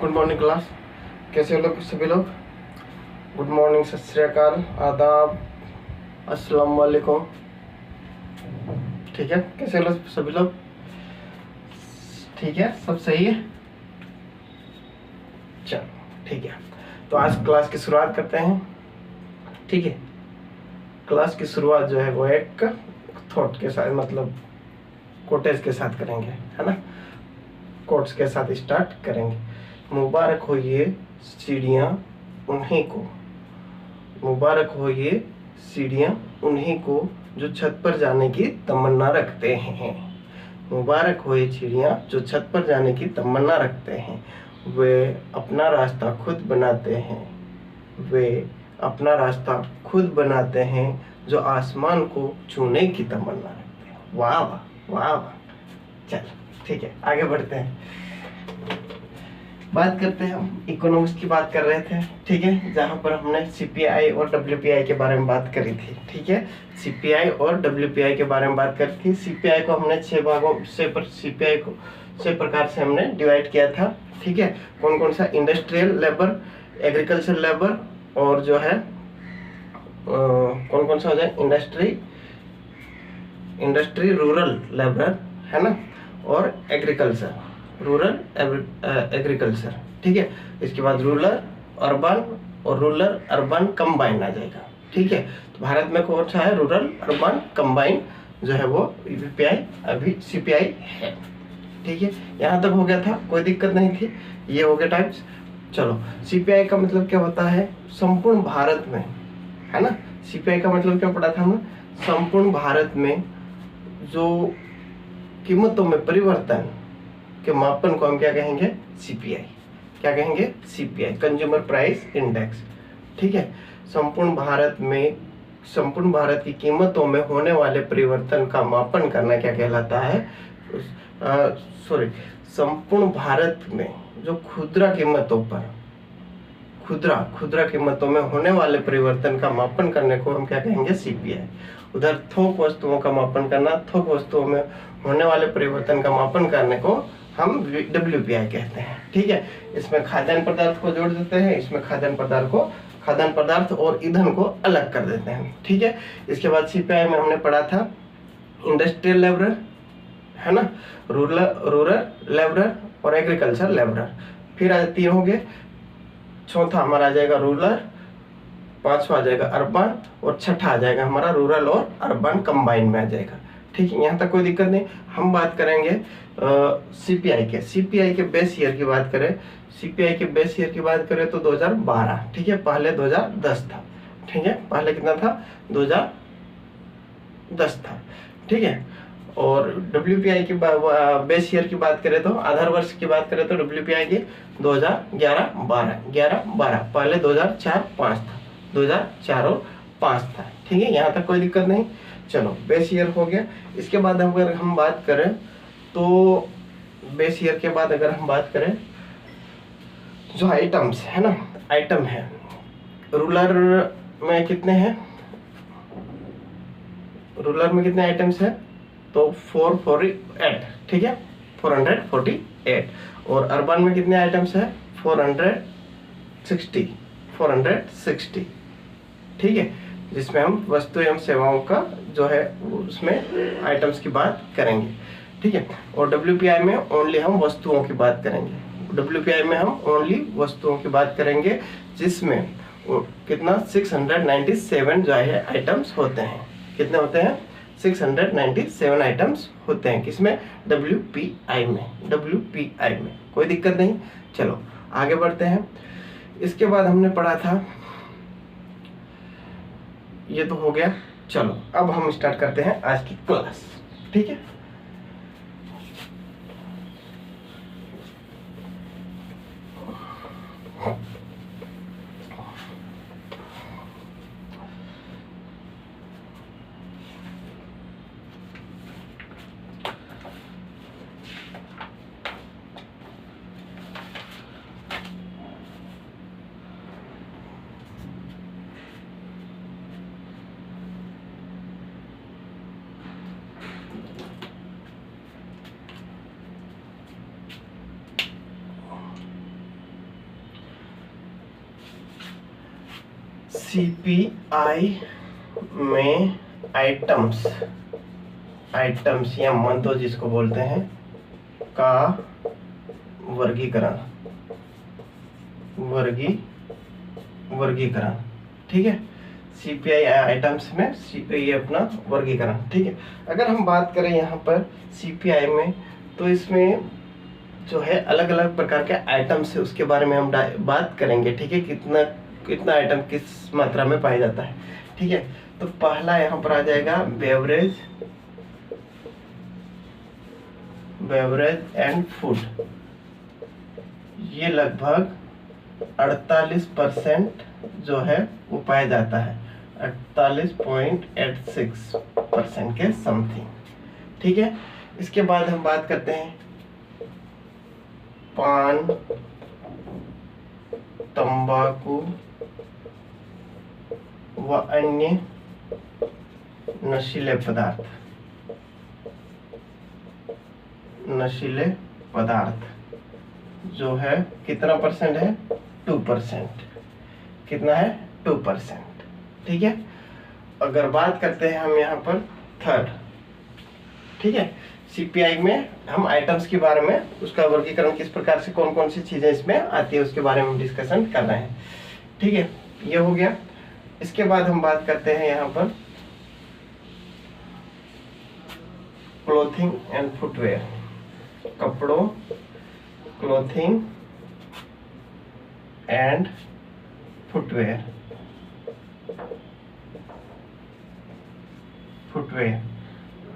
Good morning class. कैसे हो लोग सभी लोग? गुड मॉर्निंग, सत श्री अकाल, आदाब, अस्सलाम वालेकुम। ठीक है, कैसे हो लोग सभी लोग? ठीक है, सब सही है। चलो ठीक है, तो आज क्लास की शुरुआत करते हैं। ठीक है, क्लास की शुरुआत जो है वो एक थॉट के साथ, मतलब कोटेज के साथ करेंगे, है ना। कोट्स के साथ स्टार्ट करेंगे। मुबारक हो ये सीढ़ियाँ उन्हीं को, मुबारक हो ये सीढ़ियाँ उन्हीं को जो छत पर जाने की तमन्ना रखते हैं। मुबारक हो ये सीढ़ियाँ जो छत पर जाने की तमन्ना रखते हैं। वे अपना रास्ता खुद बनाते हैं, वे अपना रास्ता खुद बनाते हैं जो आसमान को छूने की तमन्ना रखते हैं। वाह वाह वाह वाह। चल ठीक है, आगे बढ़ते हैं। बात करते हैं, हम इकोनॉमिक्स की बात कर रहे थे, ठीक है, जहाँ पर हमने सीपीआई और डब्ल्यूपीआई के बारे में बात करी थी। ठीक है, सीपीआई और डब्ल्यूपीआई के बारे में बात करी थी। सीपीआई को हमने 6 भागों से सीपीआई को 6 प्रकार से हमने डिवाइड किया था। ठीक है, कौन कौन सा? इंडस्ट्रियल लेबर, एग्रीकल्चर लेबर, और जो है कौन कौन सा हो जाए? इंडस्ट्री रूरल लेबर, है ना, और एग्रीकल्चर, रूरल एग्रीकल्चर। ठीक है, इसके बाद रूरल अर्बन और रूरल अर्बन कंबाइन आ जाएगा। ठीक है, तो भारत में कौन सा है? रूरल अर्बन कंबाइन जो है वो यूपीआई अभी सीपीआई है। ठीक है, यहाँ तक हो गया था, कोई दिक्कत नहीं थी। ये हो गया टाइप्स। चलो, सीपीआई का मतलब क्या होता है? संपूर्ण भारत में, है ना। सीपीआई का मतलब क्या पढ़ा था हमने? संपूर्ण भारत में जो कीमतों में परिवर्तन के मापन को हम क्या कहेंगे? सीपीआई। क्या कहेंगे? CPI, consumer price index. ठीक है, संपूर्ण भारत की कीमतों में होने वाले परिवर्तन का मापन करना क्या कहलाता है? संपूर्ण भारत में जो खुदरा कीमतों में होने वाले परिवर्तन का मापन करने को हम क्या कहेंगे? सीपीआई। उधर थोक वस्तुओं का मापन करना, थोक वस्तुओं में होने वाले परिवर्तन का मापन करने को हम डब्ल्यूपीआई कहते हैं। ठीक है, इसमें खाद्यान्न पदार्थ को जोड़ देते हैं, इसमें खाद्यान्न पदार्थ और ईंधन को अलग कर देते हैं। ठीक है, इसके बाद सीपीआई में हमने पढ़ा था इंडस्ट्रियल लेबरर, है ना, रूरल लेबरर और एग्रीकल्चर लेबरर। फिर आज 3 हो गए, चौथा हमारा आ जाएगा रूरल, 5वां आ जाएगा अर्बन, और 6ठा आ जाएगा हमारा रूरल और अर्बन कंबाइन में आ जाएगा। ठीक है, यहाँ तक कोई दिक्कत नहीं। हम बात करेंगे सीपीआई के बेस ईयर की बात करें। सीपीआई के बेस ईयर की बात करें तो 2012। ठीक है, पहले 2010 था। ठीक है, पहले कितना था? 2010 था। ठीक है, और डब्ल्यूपीआई की बेस ईयर की बात करें तो, आधार वर्ष की बात करें तो डब्ल्यूपीआई की 2011-12 पहले 2004-5 था, 2004 और 5 था। ठीक है, यहाँ तक कोई दिक्कत नहीं। चलो, बेस ईयर हो गया। इसके बाद अगर हम बात करें तो बेस ईयर के बाद अगर हम बात करें जो आइटम्स है ना, आइटम है, रूरल में कितने हैं? रूरल में कितने आइटम्स हैं? तो 448। ठीक है, 448। और अर्बन में कितने आइटम्स हैं? 460। ठीक है, जिसमें हम वस्तु एवं सेवाओं का जो है उसमें आइटम्स की बात करेंगे। ठीक है, और डब्ल्यूपीआई में ओनली हम वस्तुओं की बात करेंगे। डब्ल्यूपीआई में हम ओनली वस्तुओं की बात करेंगे, जिसमें कितना 697 जो है आइटम्स होते हैं। कितने होते हैं? 697 आइटम्स होते हैं। किसमें? डब्ल्यूपीआई में। कोई दिक्कत नहीं। चलो आगे बढ़ते हैं। इसके बाद हमने पढ़ा था, ये तो हो गया। चलो अब हम स्टार्ट करते हैं आज की क्लास। ठीक है, सीपीआई में आइटम्स या मंदो जिसको बोलते हैं का वर्गीकरण वर्गीकरण, ठीक है। सीपीआई आइटम्स में ये अपना वर्गीकरण, ठीक है। अगर हम बात करें यहाँ पर सीपीआई में, तो इसमें जो है अलग अलग प्रकार के आइटम्स है, उसके बारे में हम बात करेंगे, ठीक है। कितना आइटम किस मात्रा में पाया जाता है, ठीक है। तो पहला यहाँ पर आ जाएगा बेवरेज एंड फूड। ये लगभग 48% जो है वो पाया जाता है, 48.86% के समथिंग, ठीक है। इसके बाद हम बात करते हैं पान, तंबाकू व अन्य नशीले पदार्थ जो है कितना परसेंट है, 2%। कितना है, 2%, ठीक है। अगर बात करते हैं हम यहाँ पर थर्ड, ठीक है। सीपीआई में हम आइटम्स के बारे में, उसका वर्गीकरण किस प्रकार से, कौन कौन सी चीजें इसमें आती है, उसके बारे में डिस्कशन कर रहे हैं, ठीक है। ये हो गया। इसके बाद हम बात करते हैं यहाँ पर क्लोथिंग एंड फुटवेयर, कपड़ों, क्लोथिंग एंड फुटवेयर,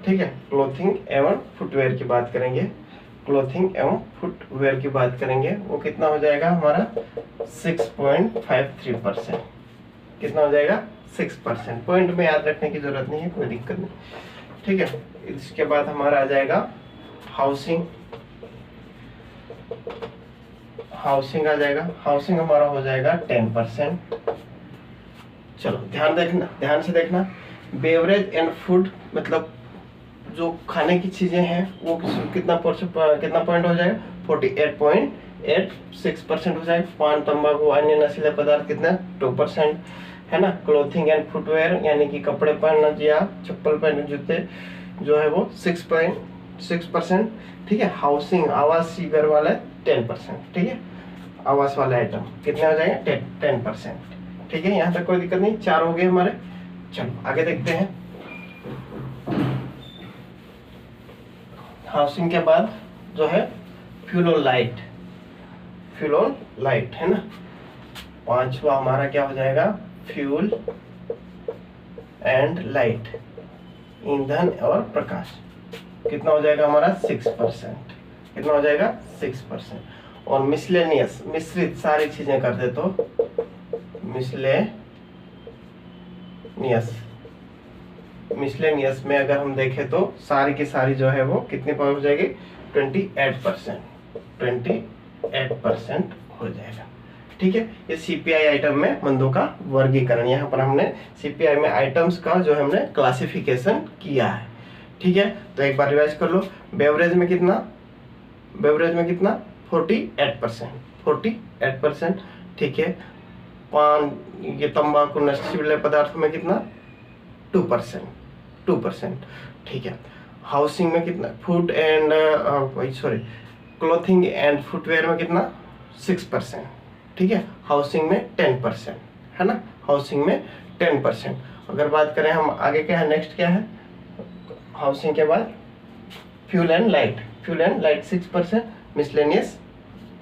ठीक है। क्लोथिंग एवं फुटवेयर की बात करेंगे, क्लोथिंग एवं फुटवेयर की बात करेंगे, वो कितना हो जाएगा हमारा 6.53%। कितना हो जाएगा, 6%। पॉइंट में याद रखने की जरूरत नहीं है, कोई दिक्कत नहीं, ठीक है। इसके बाद हमारा आ जाएगा हाउसिंग आ जाएगा। हाउसिंग हमारा हो जाएगा 10%। चलो ध्यान से देखना। बेवरेज एंड फूड मतलब जो खाने की चीजें हैं वो कितना पॉइंट हो जाएगा, 48.86% हो जाएगा। पान, तंबाकू, अन्य नशीले पदार्थ कितना, 2%, है ना। क्लोथिंग एंड फुटवेयर यानी कि कपड़े पहनना या चप्पल पहनना, जूते जो है वो 6.6%, ठीक है। हाउसिंग आवासीय घर वाला 10%, ठीक है। आवास वाले आइटम कितने हो जाएंगे, 10%, ठीक है। यहाँ तक कोई दिक्कत नहीं, 4 हो गए हमारे। चलो आगे देखते हैं। हाउसिंग के बाद जो है फ्यूल और लाइट, है ना। 5वां हमारा क्या हो जाएगा, फ्यूल एंड लाइट, ईंधन और प्रकाश। कितना हो जाएगा हमारा, 6%। कितना हो जाएगा, 6%। और मिसलेनियस, मिश्रित सारी चीजें कर दे तो मिसलेनियस में अगर हम देखें तो सारी की सारी जो है वो कितनी पर हो जाएगी, 28% हो जाएगा, ठीक है। ये सीपीआई आइटम में मंदों का वर्गीकरण, यहाँ पर हमने सीपीआई में आइटम्स का जो हमने क्लासिफिकेशन किया है, ठीक है। तो एक बार रिवाइज कर लो। बेवरेज में कितना 48%, ठीक है। पान, ये तंबाकू, नशीले पदार्थ में कितना, 2%, ठीक है। हाउसिंग में कितना, क्लोथिंग एंड फुटवेयर में कितना, 6%, ठीक है। हाउसिंग में 10%, है ना। हाउसिंग में 10%। अगर बात करें हम आगे क्या है, नेक्स्ट क्या है, हाउसिंग के बाद फ्यूल एंड लाइट 6%, मिसलेनियस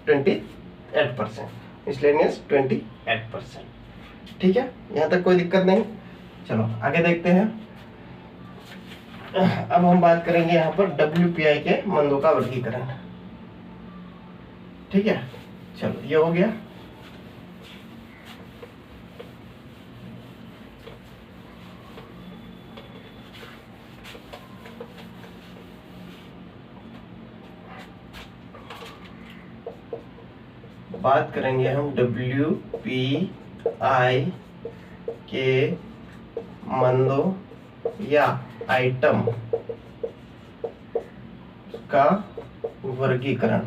28%, ठीक है। यहाँ तक कोई दिक्कत नहीं। चलो आगे देखते हैं। अब हम बात करेंगे यहाँ पर WPI के मंदों का वर्गीकरण, ठीक है। चलो ये हो गया। बात करेंगे हम WPI के मंदों या आइटम का वर्गीकरण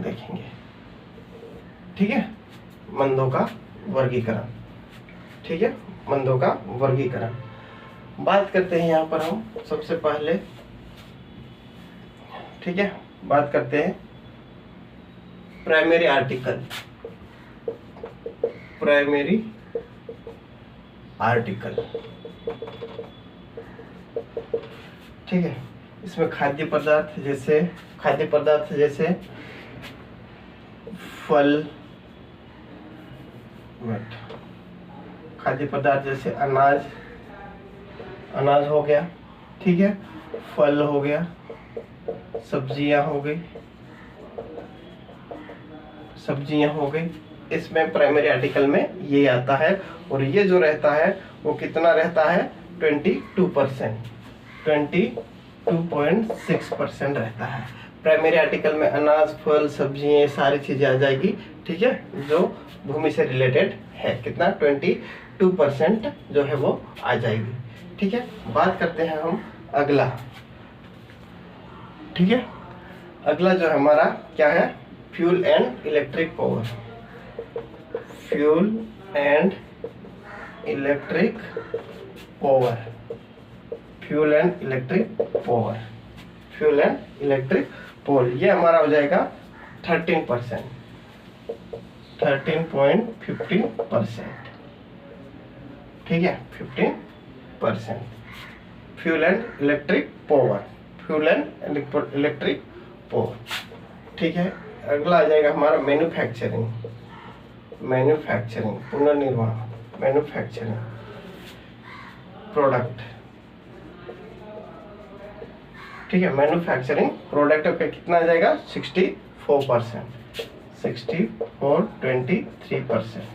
देखेंगे, ठीक है। मंदों का वर्गीकरण, ठीक है, मंदों का वर्गीकरण। बात करते हैं यहाँ पर हम सबसे पहले, ठीक है, बात करते हैं प्राइमरी आर्टिकल, प्राइमरी आर्टिकल, ठीक है। इसमें खाद्य पदार्थ जैसे फल, खाद्य पदार्थ जैसे अनाज हो गया, ठीक है, फल हो गया, सब्जियां हो गई, इसमें प्राइमरी आर्टिकल में ये आता है। और ये जो रहता है वो कितना रहता है, 22%, 22.6% रहता है। प्राइमरी आर्टिकल में अनाज, फल, सब्जियां, सारी चीजें आ जाएगी, ठीक है, जो भूमि से रिलेटेड है। कितना, 22% जो है वो आ जाएगी, ठीक है। बात करते हैं हम अगला, ठीक है। अगला जो हमारा क्या है, fuel and electric power, fuel and electric power, fuel and electric power, fuel and electric power, ये हमारा हो जाएगा 13%, 13.15%, ठीक है, 15%। Fuel and electric power, fuel and electric power, ठीक है। अगला आ जाएगा हमारा मैन्युफैक्चरिंग, पुनर्निर्माण, मैन्युफैक्चरिंग प्रोडक्ट, ठीक है। मैन्युफैक्चरिंग प्रोडक्ट का कितना आ जाएगा, 64%, 23%,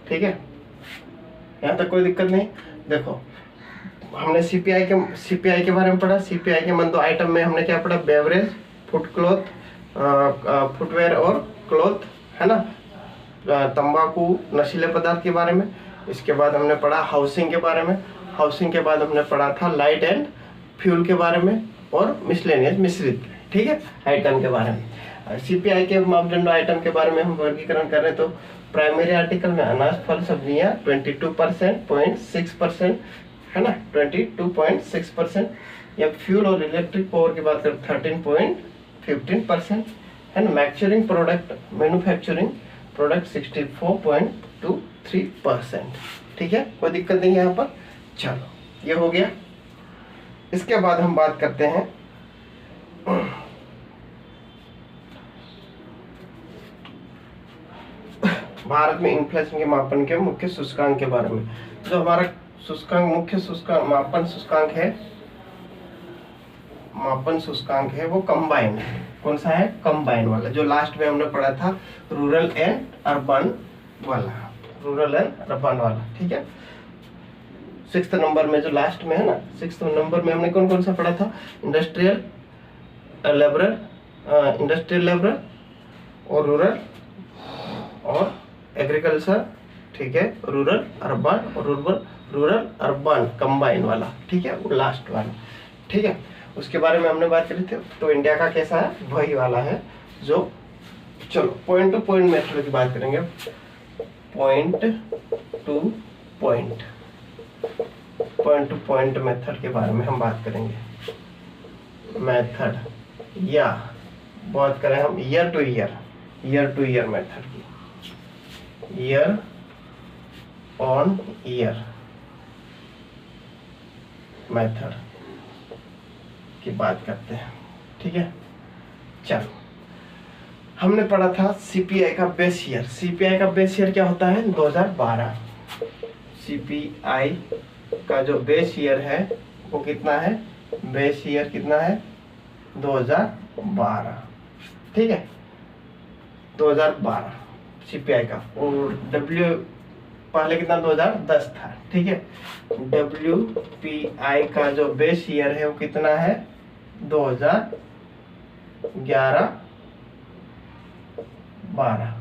ठीक है। यहाँ तक कोई दिक्कत नहीं। देखो, हमने सीपीआई के बारे में पढ़ा। सीपीआई के मंदो आइटम में हमने क्या पढ़ा, बेवरेज, फुटवेयर और क्लॉथ, है ना, तंबाकू, नशीले पदार्थ के बारे में। इसके बाद हमने पढ़ा हाउसिंग के बारे में। हाउसिंग के बाद हमने पढ़ा था लाइट एंड फ्यूल के बारे में और मिसलेनियस, मिश्रित, ठीक है, आइटम के बारे में। सीपीआई के मापदंड आइटम के बारे में हम वर्गीकरण कर रहे हैं। तो प्राइमरी आर्टिकल में अनाज, फल, सब्जियां 22.6%, है ना, 22.6%। या फ्यूल और इलेक्ट्रिक पावर की बात करें 13.15%, है ना। मैन्युफैक्चरिंग प्रोडक्ट 64.23%, ठीक है, कोई दिक्कत नहीं है यहाँ पर। चलो, ये हो गया। इसके बाद हम बात करते हैं भारत में इन्फ्लेशन के मापन के मुख्य सूचकांक के बारे में। जो हमारा मुख्य सूचकांक है वो कंबाइन है। कौन सा है, कंबाइन वाला, जो लास्ट में हमने पढ़ा था, रूरल एंड अर्बन वाला, ठीक है। 6th नंबर में जो लास्ट में है ना, 6th नंबर में हमने कौन कौन सा पढ़ा था, इंडस्ट्रियल लेबरर और रूरल और एग्रीकल्चर, ठीक है, रूरल अर्बन और रूरल अर्बन कंबाइन वाला, ठीक है, वो लास्ट वाला, ठीक है, उसके बारे में हमने बात करी थी। तो इंडिया का कैसा है, वही वाला है जो, चलो पॉइंट टू पॉइंट मेथड की बात करेंगे। पॉइंट टू पॉइंट मेथड के बारे में हम बात करेंगे। मेथड, या बात करें हम ईयर टू ईयर मेथड की, ईयर ऑन ईयर मेथड की बात करते हैं, ठीक है। चलो, हमने पढ़ा था सीपीआई का बेस ईयर। सीपीआई का बेस ईयर क्या होता है, 2012। सीपीआई का जो बेस ईयर है वो कितना है, बेस ईयर कितना है, 2012, ठीक है, 2012 सीपीआई का। और डब्ल्यू पहले कितना, 2010 था, ठीक है। डब्ल्यूपीआई का जो बेस ईयर है वो कितना है, 2011-12,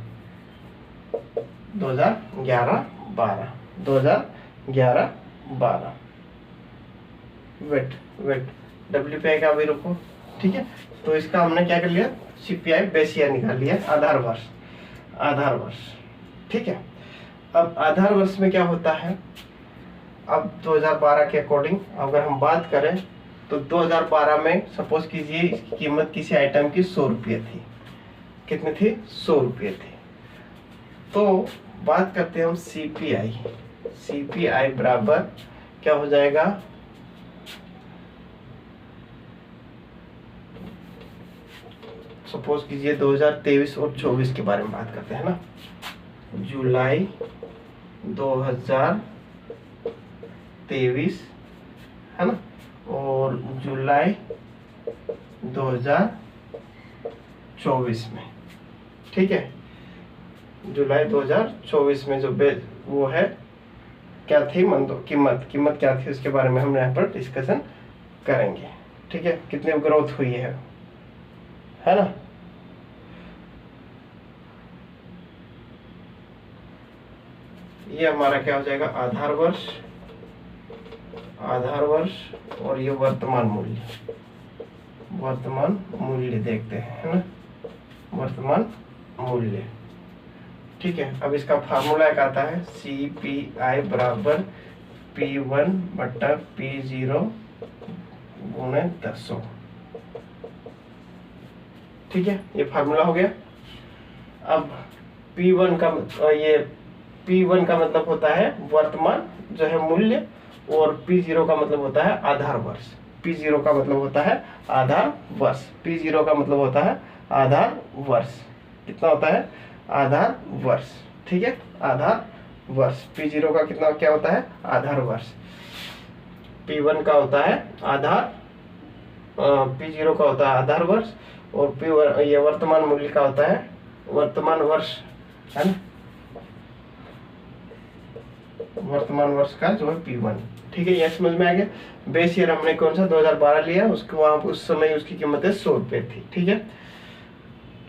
2011-12। वेट डब्ल्यूपीआई का भी रुको, ठीक है। तो इसका हमने क्या कर लिया, सीपीआई बेस ईयर निकाल लिया, आधार वर्ष, ठीक है। अब आधार वर्ष में क्या होता है, अब 2012 के अकॉर्डिंग अगर हम बात करें तो 2012 में सपोज कीजिए इसकी कीमत किसी आइटम की 100 रुपये थी। कितनी थी? 100 रुपये थी। तो बात करते हैं हम CPI। CPI बराबर क्या हो जाएगा, सपोज कीजिए 2023 और 24 के बारे में बात करते हैं ना। जुलाई 2023 है ना, और जुलाई 2024 में, ठीक है। जुलाई 2024 में जो वो है क्या थी, कीमत क्या थी उसके बारे में हम यहाँ पर डिस्कशन करेंगे, ठीक है। कितने ग्रोथ हुई है ना। ये हमारा क्या हो जाएगा, आधार वर्ष और ये वर्तमान मूल्य देखते हैं, है ना, वर्तमान मूल्य, ठीक है। अब इसका फार्मूला क्या आता है, CPI बराबर P1 बटा P0 गुणे 100, ठीक है। ये फार्मूला हो गया। अब P1 का मतलब होता है वर्तमान जो है मूल्य, और P0 का मतलब होता है आधार वर्ष। P0 का मतलब होता है आधार वर्ष। P0 का मतलब होता है आधार वर्ष। कितना होता है? आधार वर्ष, ठीक है, आधार वर्ष। P0 का कितना क्या होता है? आधार वर्ष। P1 का होता है P0 का होता है आधार वर्ष, और ये वर्तमान मूल्य का होता है वर्तमान वर्ष, है ना, वर्तमान वर्ष का जो है P1, ठीक है। यह समझ में आ गया। बेस ईयर हमने कौन सा 2012 लिया, उसको वहां उस समय उसकी कीमत 100 रुपये थी, ठीक है,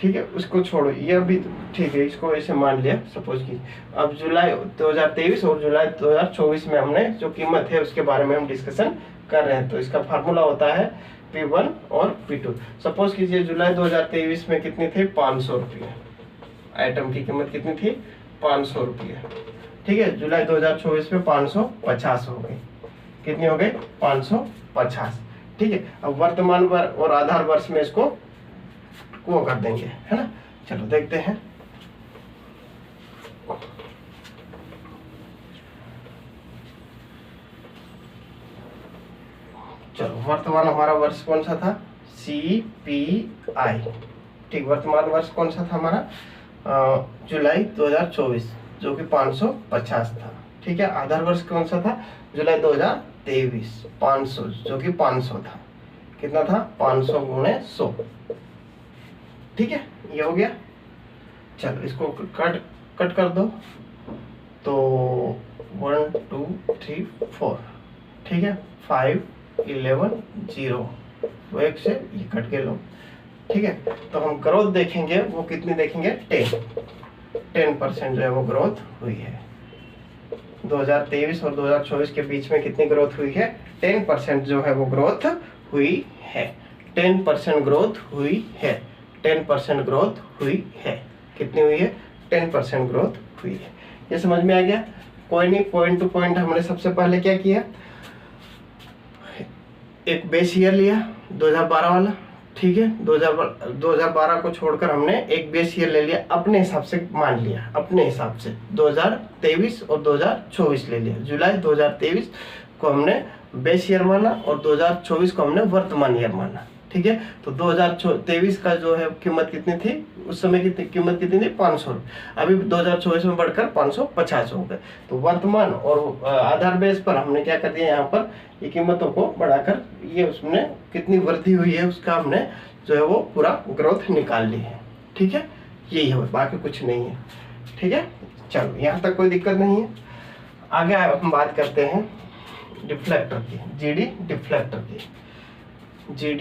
ठीक है। उसको छोड़ो, ये अभी ठीक है, इसको ऐसे मान लिया सपोज की। अब जुलाई 2023 और जुलाई 2024 में हमने जो कीमत है उसके बारे में हम डिस्कशन कर रहे हैं। तो इसका फार्मूला होता है P1 और P2। सपोज कीजिए जुलाई 2023 में कितनी थी? 500 रुपये। आइटम की कीमत कितनी थी? 500 रुपये, ठीक है। जुलाई 2024 में 550 हो गई। कितनी हो गई? 550, ठीक है। अब वर्तमान वर्ष और आधार वर्ष में इसको वो कर देंगे, है ना। चलो देखते हैं। चलो वर्तमान हमारा वर्ष कौन सा था? CPI, ठीक। वर्तमान वर्ष कौन सा था हमारा? जुलाई 2024 जो कि 550 था, ठीक है। आधार वर्ष कौन सा था? जुलाई 2023 500 जो कि 500 था। कितना था? 500 गुणे 100, ठीक है। ये हो गया। चलो इसको कट कर दो, तो 1 2 3 4, ठीक है। 5 11 0, वो एक से ये कट के लो, ठीक है। तो हम ग्रोथ देखेंगे, वो कितनी देखेंगे? 10% जो है वो ग्रोथ हुई है। 2023 और 2024 के बीच में कितनी ग्रोथ हुई है? 10% जो है वो ग्रोथ हुई है। 10% ग्रोथ हुई है। 10% ग्रोथ हुई है। कितनी हुई है? 10% ग्रोथ हुई है। ये समझ में आ गया? कोई नहीं, पॉइंट टू पॉइंट हमने सबसे पहले क्या किया, एक बेस ईयर लिया 2012 वाला, ठीक है। 2012 को छोड़कर हमने एक बेस ईयर ले लिया, अपने हिसाब से मान लिया, अपने हिसाब से 2023 और 2024 ले लिया। जुलाई 2023 को हमने बेस ईयर माना और 2024 को हमने वर्तमान ईयर माना, ठीक है। तो 2023 का जो है कीमत कितनी थी उस समय की कीमत कितनी थी? 500 रुपये। अभी 2024 में बढ़कर 550 हो गए। तो वर्तमान और आधार बेस पर हमने क्या कर दिया, यहाँ पर ये कीमतों को बढ़ाकर ये उसमें कितनी वृद्धि हुई है उसका हमने जो है वो पूरा ग्रोथ निकाल ली है, ठीक है। यही है, बाकी कुछ नहीं है, ठीक है। चलो यहाँ तक कोई दिक्कत नहीं है। आगे हम बात करते हैं डिफ्लेक्टर की, GD डिफ्लेक्टर की। GD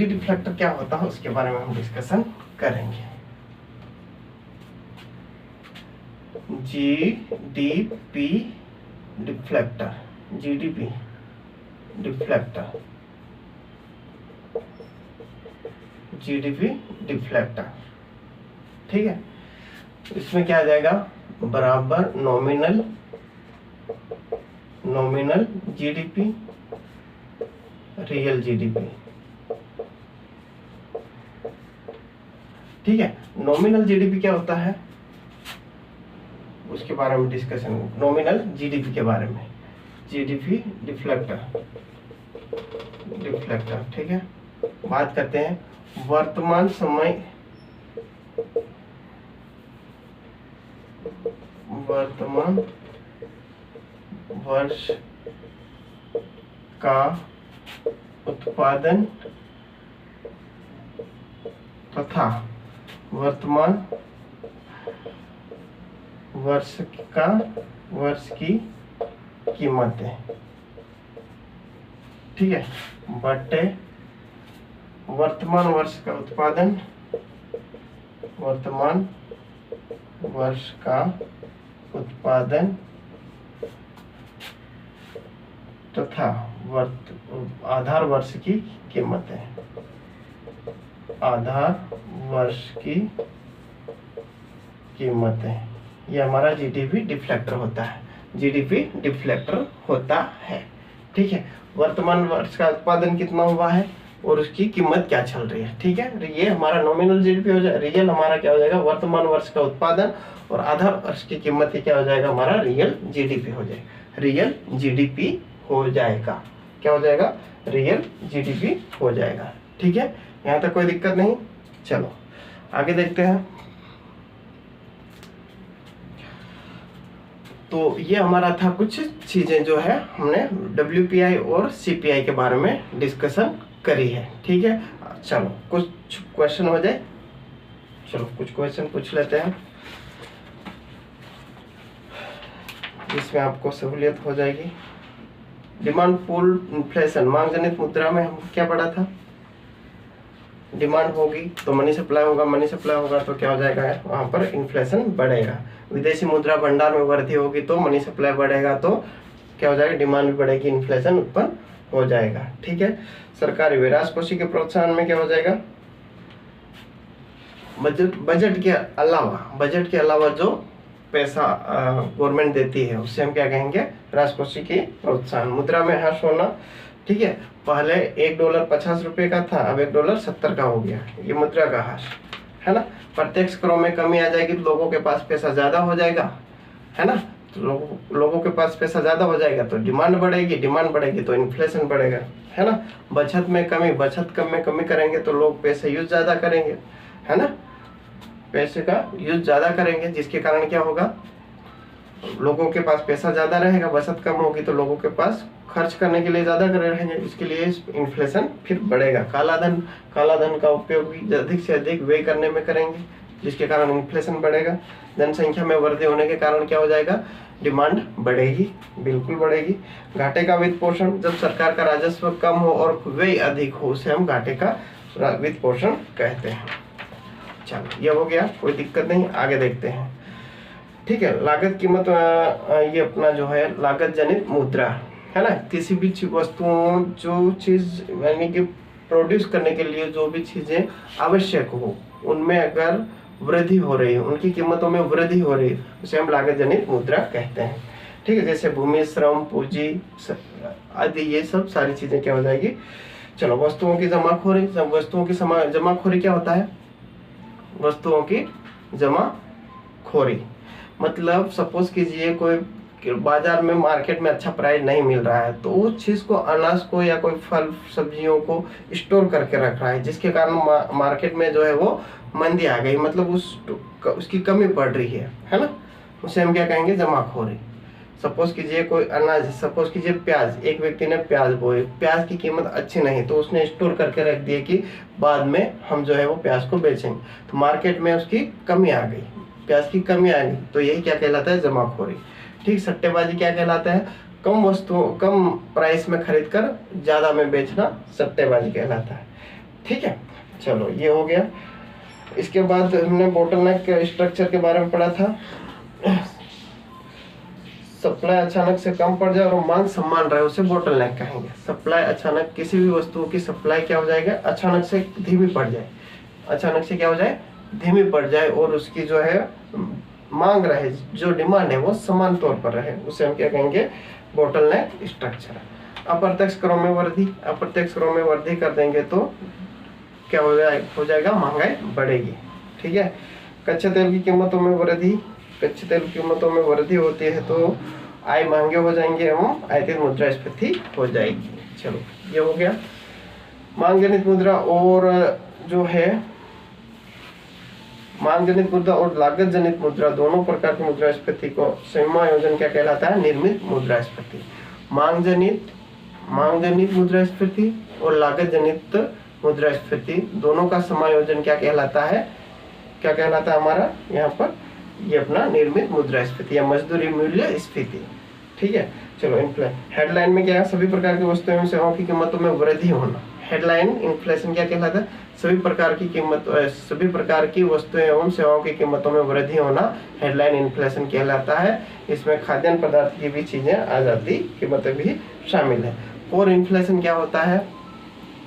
डिफ्लेक्टर क्या होता है उसके बारे में हम डिस्कशन करेंगे। GDP deflector, GDP deflector GDP deflector. ठीक है, इसमें क्या आ जाएगा, बराबर नॉमिनल जीडीपी, रियल जीडीपी। ठीक है, नॉमिनल जीडीपी क्या होता है उसके बारे में डिस्कशन, नॉमिनल जीडीपी के बारे में, जीडीपी डिफ्लेक्टर। ठीक है, बात करते हैं वर्तमान वर्ष का उत्पादन तथा वर्तमान वर्ष की कीमतें। ठीक है, बटे वर्तमान वर्ष का उत्पादन, वर्तमान वर्ष का उत्पादन तथा आधार वर्ष की कीमतें, आधार वर्ष की कीमतें। ये हमारा जीडीपी डिफ्लेक्टर होता है, जीडीपी डिफ्लेक्टर होता है। ठीक है, वर्तमान वर्ष का उत्पादन कितना हुआ है और उसकी कीमत क्या चल रही है। ठीक है, ये हमारा नॉमिनल जीडीपी हो जाएगा, रियल हमारा क्या हो जाएगा, वर्तमान वर्ष का उत्पादन, और आधार वर्ष की कीमत क्या हो जाएगा, हमारा रियल जीडीपी हो जाएगा, रियल जीडीपी हो जाएगा। क्या हो जाएगा, रियल जीडीपी हो जाएगा। ठीक है, यहाँ तक कोई दिक्कत नहीं। चलो आगे देखते हैं। तो ये हमारा था कुछ चीजें जो है हमने WPI और CPI के बारे में डिस्कशन करी है। ठीक है, चलो कुछ क्वेश्चन हो जाए, चलो कुछ क्वेश्चन पूछ लेते हैं जिसमें आपको सहूलियत हो जाएगी। डिमांड पुल इन्फ्लेशन, मांग जनित मुद्रा में हम क्या पढ़ा था, डिमांड होगी तो मनी सप्लाई होगा, मनी सप्लाई होगा तो क्या हो जाएगा, वहां पर इन्फ्लेशन बढ़ेगा। विदेशी मुद्रा भंडार में वृद्धि होगी तो मनी सप्लाई बढ़ेगा तो क्या हो जाएगा, डिमांड भी बढ़ेगी, इन्फ्लेशन उत्पन्न हो जाएगा। ठीक है, सरकारी व्यय राजकोषीय के प्रोत्साहन में क्या हो जाएगा, बजट के अलावा जो पैसा गवर्नमेंट देती है उससे हम क्या कहेंगे, राजकोषीय के प्रोत्साहन। मुद्रा में ह्रास होना, ठीक है, पहले $1 50 रुपए का था, अब $1 70 का हो गया, ये मुद्रा का ह्रास है ना। प्रत्यक्ष करों में कमी आ जाएगी तो लोगों के पास पैसा ज्यादा हो जाएगा, है ना। तो लोगों के पास पैसा ज्यादा हो जाएगा तो डिमांड बढ़ेगी तो इन्फ्लेशन बढ़ेगा, है ना। बचत में कमी करेंगे तो लोग पैसे यूज ज्यादा करेंगे, है ना, पैसे का यूज ज्यादा करेंगे, जिसके कारण क्या होगा, लोगों के पास पैसा ज्यादा रहेगा, बचत कम होगी तो लोगों के पास खर्च करने के लिए ज्यादा रहेंगे, इसके लिए इन्फ्लेशन फिर बढ़ेगा। काला धन का उपयोग भी अधिक से अधिक व्यय करने में करेंगे, जिसके कारण इन्फ्लेशन बढ़ेगा। जनसंख्या में वृद्धि होने के कारण क्या हो जाएगा, डिमांड बढ़ेगी, बिल्कुल बढ़ेगी। घाटे का वित्त पोषण, जब सरकार का राजस्व कम हो और व्यय अधिक हो उसे हम घाटे का वित्त पोषण कहते हैं। चलो ये हो गया, कोई दिक्कत नहीं, आगे देखते हैं। ठीक है, लागत कीमत, ये अपना जो है लागत जनित मुद्रा है ना। किसी भी वस्तुओं, जो चीज यानी कि प्रोड्यूस करने के लिए जो भी चीजें आवश्यक हो उनमें अगर वृद्धि हो रही है, उनकी कीमतों में वृद्धि हो रही है, उसे हम लागत जनित मुद्रा कहते हैं। ठीक है, जैसे भूमि, श्रम, पूंजी आदि, ये सब सारी चीजें क्या हो जाएगी। चलो वस्तुओं की जमाखोरी, वस्तुओं की जमाखोरी क्या होता है, वस्तुओं की जमाखोरी मतलब सपोज कीजिए कोई बाजार में, मार्केट में अच्छा प्राइस नहीं मिल रहा है तो उस चीज को, अनाज को या कोई फल सब्जियों को स्टोर करके रख रहा है, जिसके कारण मार्केट में जो है वो मंदी आ गई, मतलब उसकी कमी पड़ रही है ना, उसे हम क्या कहेंगे, जमाखोरी। सपोज कीजिए कोई अनाज, सपोज कीजिए प्याज, एक व्यक्ति ने प्याज बोए, प्याज की कीमत अच्छी नहीं तो उसने स्टोर करके रख दिए कि बाद में हम जो है वो प्याज को बेचेंगे, तो मार्केट में उसकी कमी आ गई, प्याज की कमी आ गई, तो यही क्या कहलाता है, जमाखोरी। ठीक, सट्टेबाजी क्या कहलाता है, कम वस्तुओं, कम प्राइस में खरीद कर ज्यादा में बेचना सट्टेबाजी कहलाता है। ठीक है, चलो ये हो गया। इसके बाद हमने बोटलनेक स्ट्रक्चर के बारे में पढ़ा था। सप्लाई अचानक से कम पड़ जाए और मांग समान रहे उसे बोटलनेक कहेंगे। सप्लाई अचानक, किसी भी वस्तु की सप्लाई क्या हो जाएगा, अचानक से धीमी पड़ जाए, अचानक से क्या हो जाए, धीमी पड़ जाए और उसकी जो है मांग रहे, जो डिमांड है वो समान तौर पर रहे, उसे हम क्या कहेंगे, बोटलनेक स्ट्रक्चर। अप्रत्यक्ष करों में वृद्धि, अप्रत्यक्ष करों में वृद्धि कर देंगे तो क्या हो जाएगा, महंगाई बढ़ेगी। ठीक है। कच्चे तेल की कीमतों में वृद्धि, कच्चे तेल की कीमतों में वृद्धि होती है तो आय महंगे हो जाएंगे एवं आयातित मुद्रास्फीति हो जाएगी। चलो ये हो गया। मांग जनित मुद्रा और जो है मांग जनित मुद्रा और लागत जनित मुद्रा, दोनों प्रकार की मुद्रास्फीति को समायोजन क्या कहलाता है, निर्मित मुद्रास्फीति। मांग जनित मुद्रास्फीति और लागत जनित मुद्रास्फीति दोनों का समायोजन क्या कहलाता है, क्या कहलाता है हमारा यहाँ पर, ये अपना निर्मित मुद्रास्फीति या मजदूरी मूल्य स्फीति। ठीक है। चलो हेडलाइन में क्या है, सभी प्रकार की वस्तुओं एवं सेवाओं की कीमतों में वृद्धि होना। हेडलाइन इन्फ्लेशन क्या कहलाता है, सभी प्रकार की वस्तुएं एवं सेवाओं की कीमतों में वृद्धि होना हेडलाइन इन्फ्लेशन कहलाता है। इसमें खाद्यान्न पदार्थ की भी चीजें आ जाती, कीमतें भी शामिल है। कोर इन्फ्लेशन क्या होता है,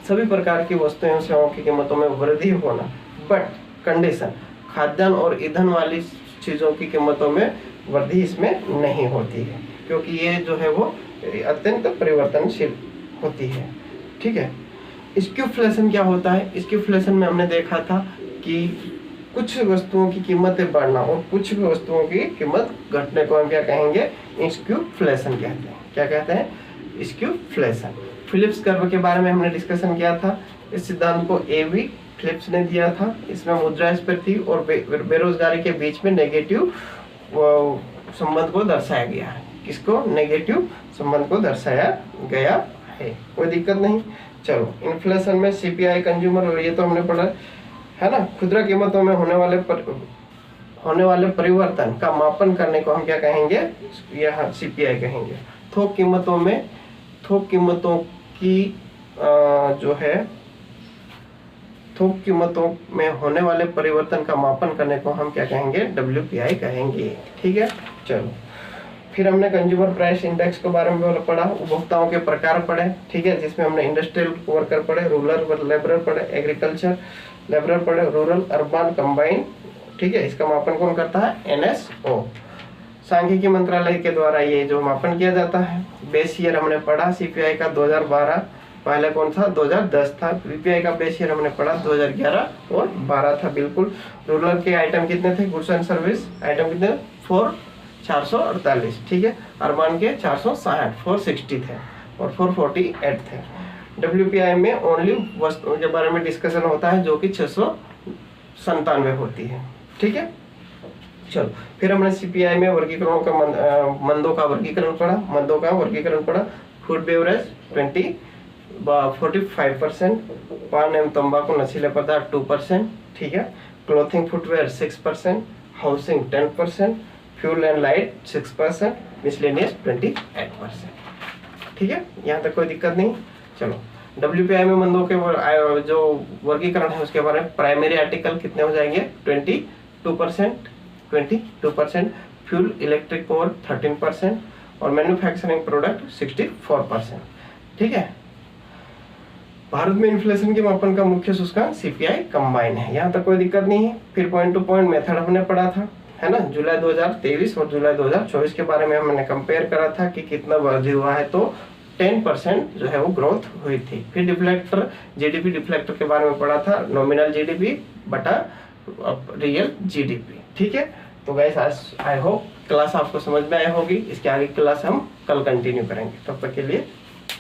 सभी प्रकार की वस्तुएं एवं सेवाओं की कीमतों में वृद्धि होना, बट कंडीशन, खाद्यान्न और ईंधन वाली चीजों की कीमतों में वृद्धि इसमें नहीं होती है, क्योंकि ये जो है वो अत्यंत परिवर्तनशील होती है। ठीक है। स्क्यूफ्लेशन क्या होता है, स्क्यूफ्लेशन में हमने देखा था कि कुछ वस्तुओं की कीमतें बढ़ना और कुछ वस्तुओं की कीमत घटने को हम क्या कहेंगे, स्क्यूफ्लेशन कहते हैं। क्या कहते हैं, स्क्यूफ्लेशन। फिलिप्स कर्व के बारे में हमने डिस्कशन किया था। इस सिद्धांत को एवी फिलिप्स ने दिया था। इसमें मुद्रास्फीति और बेरोजगारी के बीच में नेगेटिव संबंध को दर्शाया गया है। किसको, नेगेटिव संबंध को दर्शाया गया है, कोई दिक्कत नहीं। चलो इन्फ्लेशन में सीपीआई कंज्यूमर, ये तो हमने पढ़ा है ना। खुदरा कीमतों में होने वाले परिवर्तन का मापन करने को हम क्या कहेंगे, यहाँ सीपीआई कहेंगे। थोक कीमतों में होने वाले परिवर्तन का मापन करने को हम क्या कहेंगे, डब्ल्यूपीआई कहेंगे। ठीक है। चलो फिर हमने कंज्यूमर प्राइस इंडेक्स के बारे में पढ़ा, उपभोक्ताओं के प्रकार पढ़े। ठीक है। जिसमें हमने इंडस्ट्रियल वर्कर पढ़े, रूरल लेबरर पढ़े, एग्रीकल्चर लेबरर पढ़े, रूरल अर्बन कंबाइन। ठीक है। इसका मापन कौन करता है, एनएसओ, सांख्यिकी मंत्रालय के द्वारा ये जो मापन किया जाता है। बेस ईयर हमने पढ़ा सीपीआई का 2012, पहले कौन था, 2010 था। बीपीआई का बेस ईयर हमने पढ़ा 2011 और 12 था। बिल्कुल। रूरल के आइटम कितने थे, गुड्स एंड सर्विस आइटम कितने, 448। ठीक है। अर्बन के 460, 460 थे और 448 थे। डब्ल्यूपीआई में ओनली वस्तुओं के बारे में डिस्कशन होता है जो कि 697 होती है। ठीक है। चलो फिर हमने सीपीआई में वर्गीकरणों का मंदों का वर्गीकरण पढ़ा। फूड बेवरेज 45%, पान एवं तंबाकू नशीले पदार्थ 2%। ठीक है। Clothing footwear 6%, housing 10%, fuel and light 6%, miscellaneous 28%। ठीक है। यहाँ तक कोई दिक्कत नहीं। चलो डब्ल्यूपीआई में मंदों के जो वर्गीकरण है उसके बारे में, प्राइमरी आर्टिकल कितने हो जाएंगे, 22%, फ्यूल इलेक्ट्रिक पावर 13% और मैन्युफैक्चरिंग प्रोडक्ट 64%। ठीक है। भारत में इन्फ्लेशन के मापन का मुख्य सूचकांक सीपीआई कंबाइन है, यहाँ तक कोई दिक्कत नहीं है। फिर पॉइंट टू पॉइंट मेथड हमने पढ़ा था, है ना। जुलाई 2023 और जुलाई 2024 के बारे में हमने कंपेयर करा था कि कितना वृद्धि हुआ है, तो 10% जो है वो ग्रोथ हुई थी। फिर डिफ्लेक्टर, जीडीपी डिफ्लेक्टर के बारे में पढ़ा था, नॉमिनल जीडीपी बटा रियल जीडीपी। ठीक है। तो गाइस आई होप क्लास आपको समझ में आई होगी। इसके आगे क्लास हम कल कंटिन्यू करेंगे। तब तक के लिए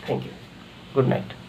थैंक यू, गुड नाइट।